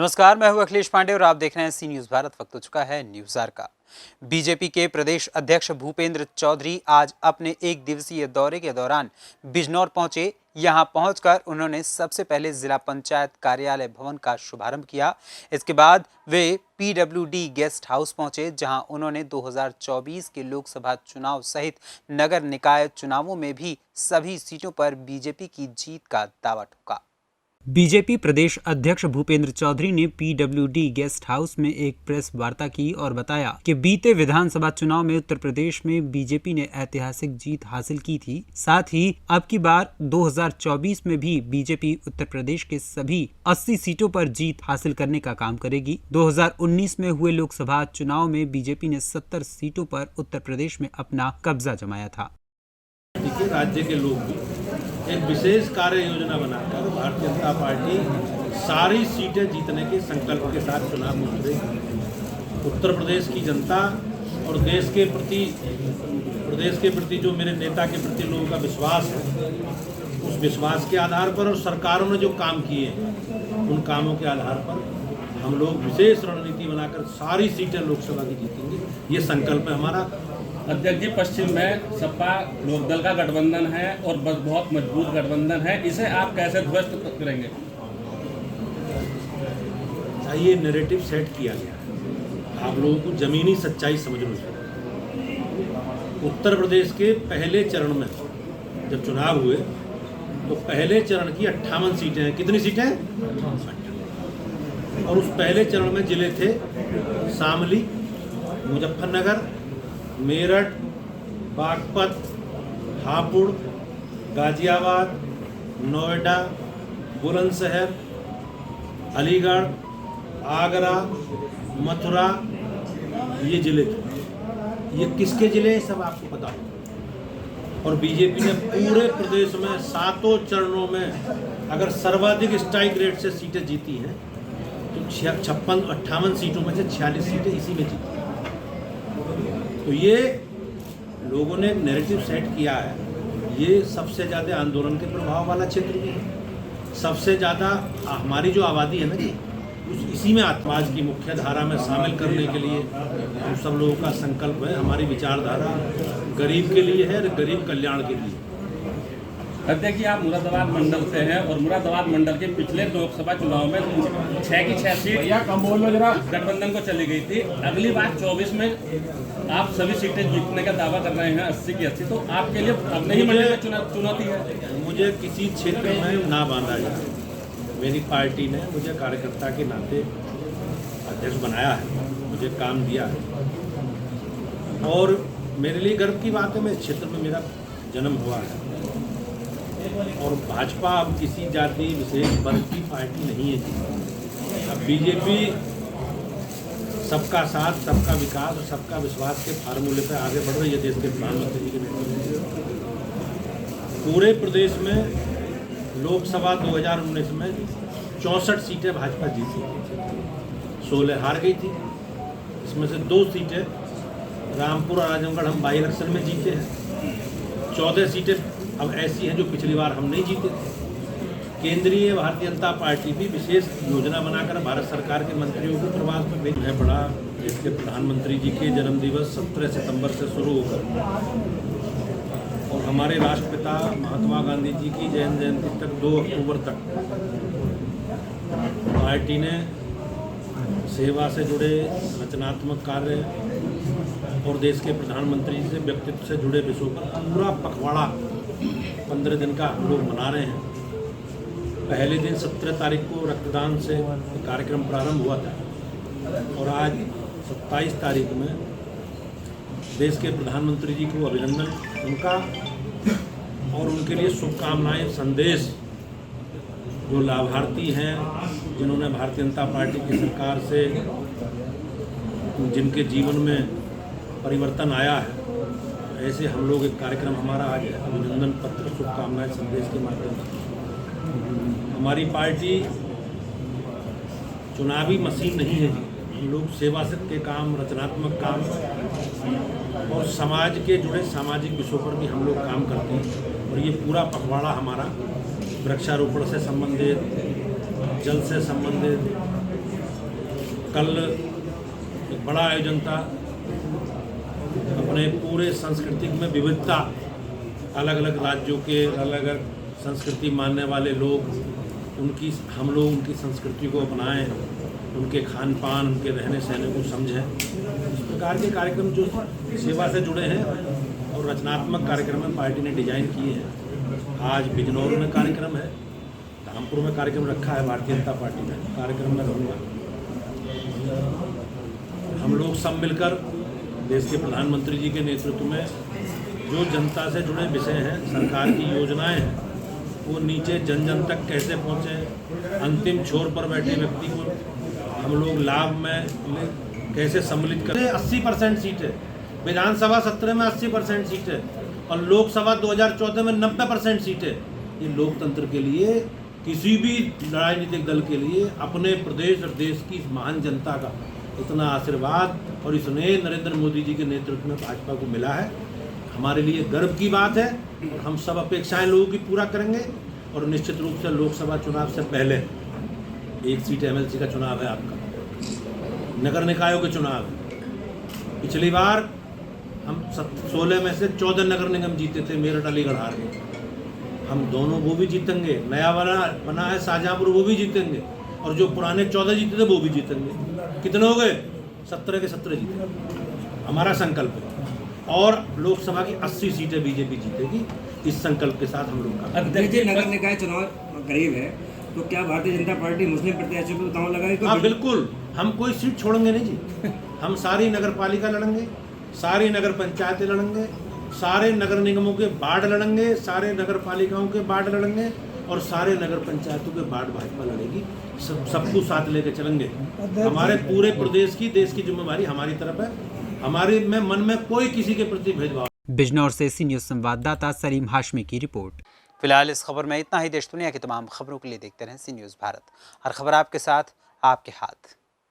नमस्कार, मैं हूं अखिलेश पांडे और आप देख रहे हैं सी न्यूज भारत। वक्त हो चुका है न्यूज आवर का। बीजेपी के प्रदेश अध्यक्ष भूपेंद्र चौधरी आज अपने एक दिवसीय दौरे के दौरान बिजनौर पहुंचे। यहां पहुंचकर उन्होंने सबसे पहले जिला पंचायत कार्यालय भवन का शुभारंभ किया। इसके बाद वे पीडब्ल्यूडी गेस्ट हाउस पहुंचे, जहां उन्होंने 2024 के लोकसभा चुनाव सहित नगर निकाय चुनावों में भी सभी सीटों पर बीजेपी की जीत का दावा ठोका। बीजेपी प्रदेश अध्यक्ष भूपेंद्र चौधरी ने पीडब्ल्यूडी गेस्ट हाउस में एक प्रेस वार्ता की और बताया कि बीते विधानसभा चुनाव में उत्तर प्रदेश में बीजेपी ने ऐतिहासिक जीत हासिल की थी। साथ ही अब की बार 2024 में भी बीजेपी उत्तर प्रदेश के सभी 80 सीटों पर जीत हासिल करने का काम करेगी। 2019 में हुए लोकसभा चुनाव में बीजेपी ने 70 सीटों पर उत्तर प्रदेश में अपना कब्जा जमाया था। राज्य के लोग भी एक विशेष कार्य योजना बनाकर भारतीय जनता पार्टी सारी सीटें जीतने के संकल्प के साथ चुनाव में उतरेगी। उत्तर प्रदेश की जनता और देश के प्रति जो मेरे नेता के प्रति लोगों का विश्वास है, उस विश्वास के आधार पर और सरकारों ने जो काम किए हैं उन कामों के आधार पर हम लोग विशेष रणनीति बनाकर सारी सीटें लोकसभा की जीतेंगे। ये संकल्प है हमारा। अध्यक्ष जी, पश्चिम में सपा लोकदल का गठबंधन है और बहुत मजबूत गठबंधन है, इसे आप कैसे ध्वस्त करेंगे? ये नैरेटिव सेट किया गया है, आप लोगों को जमीनी सच्चाई समझनी चाहिए। उत्तर प्रदेश के पहले चरण में जब चुनाव हुए तो पहले चरण की 58 सीटें हैं। कितनी सीटें? और उस पहले चरण में जिले थे शामली, मुजफ्फरनगर, मेरठ, बागपत, हापुड़, गाजियाबाद, नोएडा, बुलंदशहर, अलीगढ़, आगरा, मथुरा, ये जिले थे। ये किसके जिले हैं सब आपको पता हो। और बीजेपी ने पूरे प्रदेश में 7 चरणों में अगर सर्वाधिक स्ट्राइक रेट से सीटें जीती हैं तो 58 सीटों में से 46 सीटें इसी में जीती। तो ये लोगों ने नैरेटिव सेट किया है। ये सबसे ज़्यादा आंदोलन के प्रभाव वाला क्षेत्र भी है। सबसे ज़्यादा हमारी जो आबादी है ना जी, इसी में समाज की मुख्य धारा में शामिल करने के लिए हम सब लोगों का संकल्प है। हमारी विचारधारा गरीब के लिए है और गरीब कल्याण के लिए। अध्यक्ष जी, आप मुरादाबाद मंडल से हैं और मुरादाबाद मंडल के पिछले लोकसभा चुनाव में 6 की 6 सीट गठबंधन को चली गई थी। अगली बार 24 में आप सभी सीटें जीतने का दावा कर रहे हैं, 80 की 80। तो आपके लिए अपने ही मंडल में चुनौती है? मुझे किसी क्षेत्र में ना बांधा जाए। मेरी पार्टी ने मुझे कार्यकर्ता के नाते अध्यक्ष बनाया है, मुझे काम दिया है और मेरे लिए गर्व की बात है। मैं इस क्षेत्र में मेरा जन्म हुआ है और भाजपा अब किसी जाति विशेष वर्ग की पार्टी नहीं है। अब बीजेपी सबका साथ, सबका विकास और सबका विश्वास के फार्मूले पर आगे बढ़ रही है देश के प्रधानमंत्री जी के नेतृत्व में। पूरे प्रदेश में लोकसभा 2019 में 64 सीटें भाजपा जीती, 16 हार गई थी। इसमें से 2 सीटें रामपुर और आजमगढ़ हम बाई इलेक्शन में जीते हैं। 14 सीटें अब ऐसी हैं जो पिछली बार हम नहीं जीते थे। केंद्रीय भारतीय जनता पार्टी भी विशेष योजना बनाकर भारत सरकार के मंत्रियों को प्रवास पर भेज है। बड़ा इसके प्रधानमंत्री जी के जन्मदिवस 17 सितंबर से शुरू होकर और हमारे राष्ट्रपिता महात्मा गांधी जी की जयंती तक 2 अक्टूबर तक पार्टी ने सेवा से जुड़े रचनात्मक कार्य और देश के प्रधानमंत्री से व्यक्तित्व से जुड़े विषयों पर पूरा पखवाड़ा 15 दिन का हम लोग मना रहे हैं। पहले दिन 17 तारीख को रक्तदान से कार्यक्रम प्रारंभ हुआ था और आज 27 तारीख में देश के प्रधानमंत्री जी को अभिनंदन उनका और उनके लिए शुभकामनाएं संदेश जो लाभार्थी हैं, जिन्होंने भारतीय जनता पार्टी की सरकार से जिनके जीवन में परिवर्तन आया है, ऐसे हम लोग एक कार्यक्रम हमारा आज अभिनंदन पत्र शुभकामनाएं संदेश के माध्यम से। हमारी पार्टी चुनावी मशीन नहीं है। हम लोग सेवा के काम, रचनात्मक काम और समाज के जुड़े सामाजिक विषयों पर भी हम लोग काम करते हैं। और ये पूरा पखवाड़ा हमारा वृक्षारोपण से संबंधित, जल से संबंधित, कल एक बड़ा आयोजन था। अपने पूरे सांस्कृतिक में विविधता, अलग अलग राज्यों के अलग अलग संस्कृति मानने वाले लोग, हम लोग उनकी संस्कृति को अपनाएं, उनके खान पान, उनके रहने सहने को समझें। इस प्रकार के कार्यक्रम जो सेवा से जुड़े हैं और रचनात्मक कार्यक्रम में पार्टी ने डिजाइन किए हैं। आज बिजनौर में कार्यक्रम है, धामपुर में कार्यक्रम रखा है भारतीय जनता पार्टी ने, कार्यक्रम में रहूँगा। हम लोग सब मिलकर देश के प्रधानमंत्री जी के नेतृत्व में जो जनता से जुड़े विषय हैं, सरकार की योजनाएं हैं, वो नीचे जन जन तक कैसे पहुँचे, अंतिम छोर पर बैठे व्यक्ति को हम लोग लाभ में कैसे सम्मिलित करें। 80% सीट है, विधानसभा सत्र में 80% सीट है और लोकसभा 2014 में 90% सीट है। ये लोकतंत्र के लिए, किसी भी राजनीतिक दल के लिए, अपने प्रदेश और देश की महान जनता का इतना आशीर्वाद और इसने नरेंद्र मोदी जी के नेतृत्व में भाजपा को मिला है, हमारे लिए गर्व की बात है। और हम सब अपेक्षाएं लोगों की पूरा करेंगे और निश्चित रूप से लोकसभा चुनाव से पहले 1 सीट एमएलसी का चुनाव है, आपका नगर निकायों के चुनाव है। पिछली बार हम 16 में से 14 नगर निगम जीते थे, मेरठ अलीगढ़ हार गए। हम दोनों वो भी जीतेंगे, नया बना है शाहजहांपुर, वो भी जीतेंगे, और जो पुराने 14 जीते थे वो भी जीतेंगे। कितने हो गए? 17 के 17 जीते, हमारा संकल्प है। और लोकसभा की 80 सीटें बीजेपी जीतेगी, इस संकल्प के साथ हम लोग का। नगर निकाय चुनाव करीब है, तो क्या भारतीय जनता पार्टी मुस्लिम प्रत्याशियों को दांव लगाएगी? हाँ बिल्कुल, हम कोई सीट छोड़ेंगे नहीं जी। हम सारी नगर पालिका लड़ेंगे, सारी नगर पंचायतें लड़ेंगे, सारे नगर निगमों के वार्ड लड़ेंगे, सारे नगर पालिकाओं के वार्ड लड़ेंगे और सारे नगर पंचायतों के वार्ड भाजपा लड़ेगी। सबको साथ लेके चलेंगे। हमारे पूरे प्रदेश की, देश की जिम्मेवारी हमारी तरफ है। हमारे में मन में कोई किसी के प्रति भेदभाव। बिजनौर से सी न्यूज़ संवाददाता सलीम हाशमी की रिपोर्ट। फिलहाल इस खबर में इतना ही। देश दुनिया की तमाम खबरों के लिए देखते रहें सी न्यूज़ भारत। हर खबर आपके साथ, आपके हाथ।